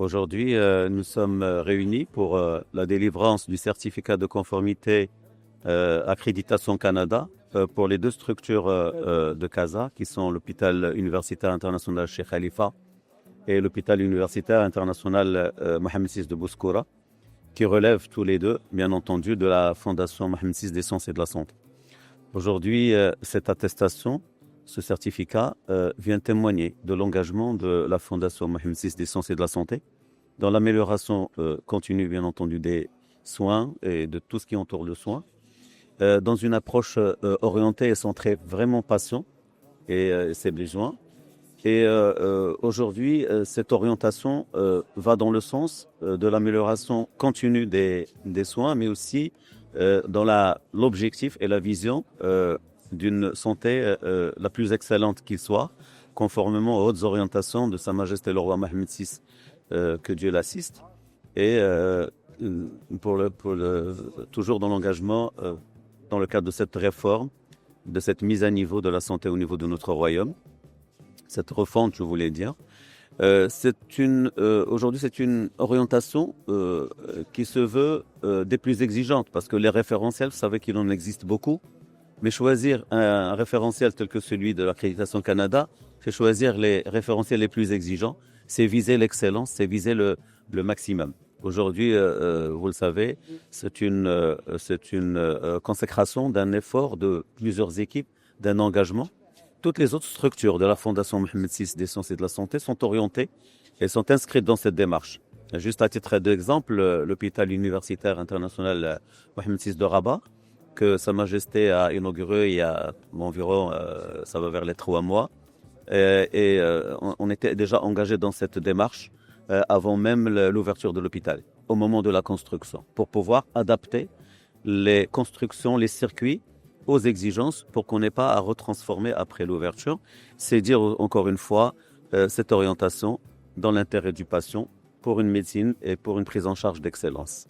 Aujourd'hui, nous sommes réunis pour la délivrance du certificat de conformité Accréditation Canada pour les deux structures de Casa, qui sont l'hôpital universitaire international Cheikh Khalifa et l'hôpital universitaire international Mohamed VI de Bouskoura, qui relèvent tous les deux, bien entendu, de la Fondation Mohamed VI des sciences et de la santé. Aujourd'hui, cette attestation, ce certificat vient témoigner de l'engagement de la Fondation Mohamed VI des sciences et de la santé dans l'amélioration continue, bien entendu, des soins et de tout ce qui entoure le soin, dans une approche orientée et centrée vraiment patient et ses besoins. Et aujourd'hui, cette orientation va dans le sens de l'amélioration continue des soins, mais aussi dans l'objectif et la vision d'une santé la plus excellente qui soit, conformément aux hautes orientations de Sa Majesté le Roi Mohamed VI, que Dieu l'assiste, et toujours dans l'engagement, dans le cadre de cette réforme, de cette mise à niveau de la santé au niveau de notre royaume. Cette refonte, je voulais dire. Aujourd'hui, c'est une orientation qui se veut des plus exigeantes, parce que les référentiels, vous savez qu'il en existe beaucoup, mais choisir un référentiel tel que celui de l'Accréditation Canada, c'est choisir les référentiels les plus exigeants, c'est viser l'excellence, c'est viser le maximum. Aujourd'hui, vous le savez, c'est une consécration d'un effort de plusieurs équipes, d'un engagement. Toutes les autres structures de la Fondation Mohamed VI des sciences et de la santé sont orientées et sont inscrites dans cette démarche. Juste à titre d'exemple, l'hôpital universitaire international Mohamed VI de Rabat, que Sa Majesté a inauguré il y a environ, ça va vers les 3 mois, on était déjà engagé dans cette démarche avant même l'ouverture de l'hôpital, au moment de la construction, pour pouvoir adapter les constructions, les circuits aux exigences pour qu'on n'ait pas à retransformer après l'ouverture. C'est dire encore une fois cette orientation dans l'intérêt du patient pour une médecine et pour une prise en charge d'excellence.